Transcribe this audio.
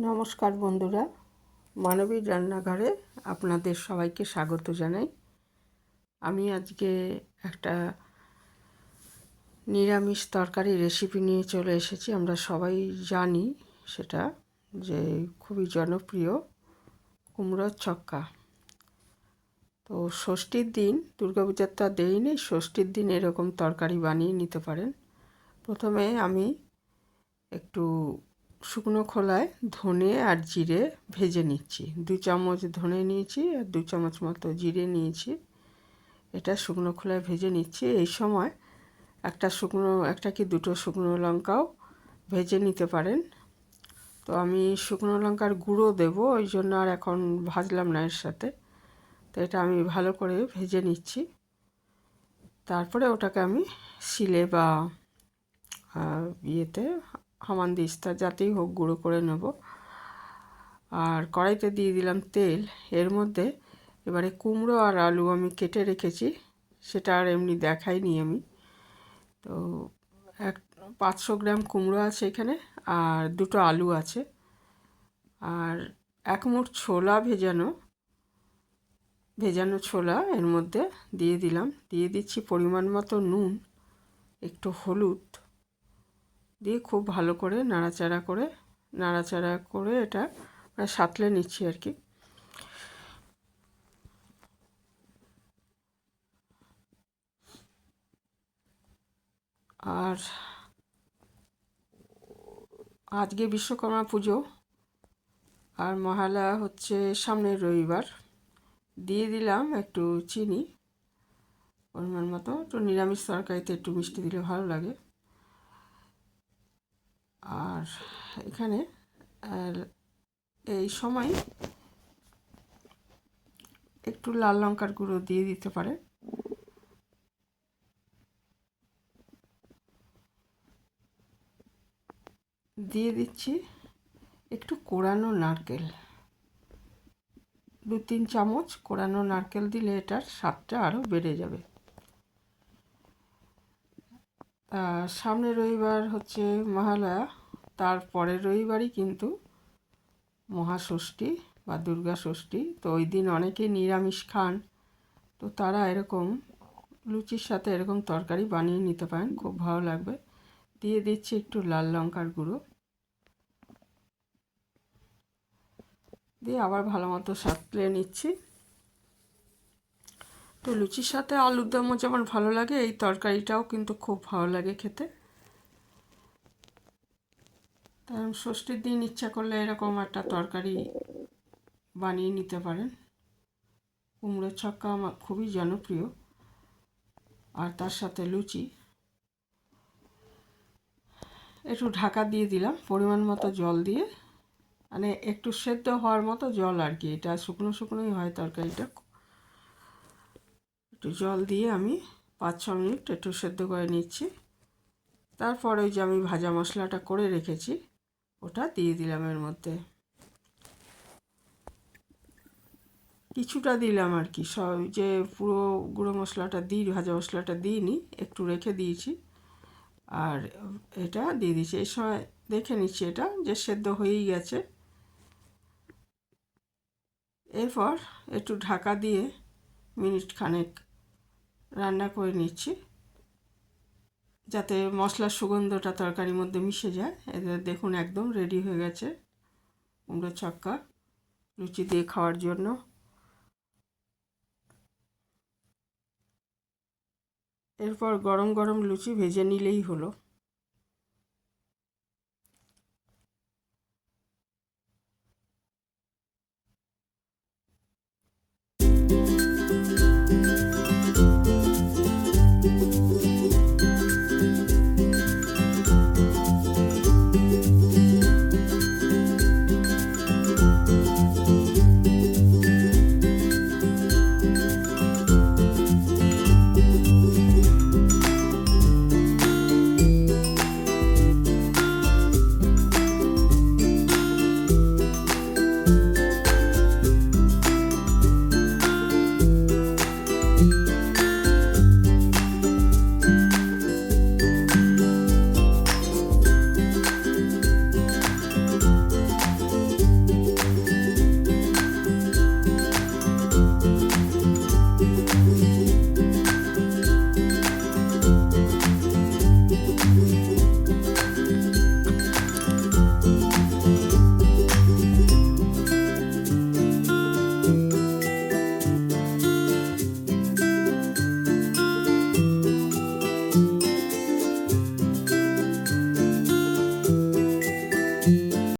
নমস্কার বন্ধুরা, মানবীর রান্নাঘরে আপনাদের সবাইকে স্বাগত জানাই। আমি আজকে একটা নিরামিষ তরকারি রেসিপি নিয়ে চলে এসেছি। আমরা সবাই জানি সেটা যে খুবই জনপ্রিয় কুমড়োর ছক্কা। তো ষষ্ঠীর দিন, দুর্গাপূজার তো আর দেরি নেই, ষষ্ঠীর দিন এরকম তরকারি বানিয়ে নিতে পারেন। প্রথমে আমি একটু শুকনো খোলায় ধনে আর জিরে ভেজে নিচ্ছি। 2 চামচ ধনে নিয়েছি আর 2 চামচ মতো জিরে নিয়েছি। এটা শুকনো খোলায় ভেজে নিচ্ছি। এই সময় একটা কি দুটো শুকনো লঙ্কাও ভেজে নিতে পারেন। তো আমি শুকনো লঙ্কার গুঁড়ো দেবো, ওই জন্য আর এখন ভাজলাম না এর সাথে। তো এটা আমি ভালো করে ভেজে নিচ্ছি। তারপরে ওটাকে আমি শিলে বা ইয়েতে হামানদিস্তা যাতেই হোক গুঁড়ো করে নেব। আর কড়াইতে দিয়ে দিলাম তেল। এর মধ্যে এবারে কুমড়ো আর আলু আমি কেটে রেখেছি, সেটা আর এমনি দেখাইনি আমি। তো 500 গ্রাম কুমড়ো আছে এখানে, আর 2টো আলু আছে, আর 1 মুঠ ছোলা ভেজানো ছোলা এর মধ্যে দিয়ে দিলাম। দিয়ে দিচ্ছি পরিমাণ মতো নুন, একটু হলুদ দিয়ে খুব ভালো করে নাড়াচাড়া করে এটা সাঁতলে নিচ্ছি আর কি। আর আজকে বিশ্বকর্মা পুজো আর মহালয়া হচ্ছে সামনের রবিবার। দিয়ে দিলাম একটু চিনি পরিমাণ মতো। একটু নিরামিষ তরকারিতে একটু মিষ্টি দিলে ভালো লাগে। আর এখানে এই সময় একটু লাল লঙ্কার গুঁড়ো দিয়ে দিতে পারে। দিয়ে দিচ্ছি একটু কোড়ানো নারকেল, 2-3 চামচ কোড়ানো নারকেল দিলে এটার স্বাদটা আরও বেড়ে যাবে। সামনের রবিবার হচ্ছে মহালয়া, তার পরের রবিবারই কিন্তু মহাষষ্ঠী বা দুর্গা ষষ্ঠী। তো ওই দিন অনেকেই নিরামিষ খান, তো তারা এরকম লুচির সাথে এরকম তরকারি বানিয়ে নিতে পারেন, খুব ভালো লাগবে। দিয়ে দিচ্ছি একটু লাল লঙ্কার গুঁড়ো, দিয়ে আবার ভালো মতো সাঁতলে নিচ্ছি। তো লুচির সাথে আলুর দমও যেমন ভালো লাগে, এই তরকারিটাও কিন্তু খুব ভালো লাগে খেতে। তাই ষষ্ঠীর দিন ইচ্ছা করলে এরকম একটা তরকারি বানিয়ে নিতে পারেন। কুমড়োর ছক্কা আমার খুবই জনপ্রিয়, আর তার সাথে লুচি। একটু ঢাকা দিয়ে দিলাম পরিমাণ মতো জল দিয়ে, মানে একটু সেদ্ধ হওয়ার মতো জল আর কি। এটা শুকনো শুকনোই হয় তরকারিটা। একটু জল দিয়ে আমি 5-6 মিনিট একটু সেদ্ধ করে নিচ্ছি। তারপর ওই যে আমি ভাজা মশলাটা করে রেখেছি ওটা দিয়ে দিলাম এর মধ্যে। কিছুটা দিলাম আর কি, সব যে পুরো গুঁড়ো মশলাটা ভাজা মশলাটা দিইনি, একটু রেখে দিয়েছি। আর এটা দিয়ে দিচ্ছি। এই সময় দেখে নিচ্ছি এটা যে সেদ্ধ হয়েই গেছে। এরপর একটু ঢাকা দিয়ে মিনিট খানেক রান্না করে নিচ্ছি, যাতে মশলার সুগন্ধটা তরকারির মধ্যে মিশে যায়। এদের দেখুন একদম রেডি হয়ে গেছে কুমড়ো ছক্কা লুচি দিয়ে খাওয়ার জন্য। এরপর গরম গরম লুচি ভেজে নিলেই হলো।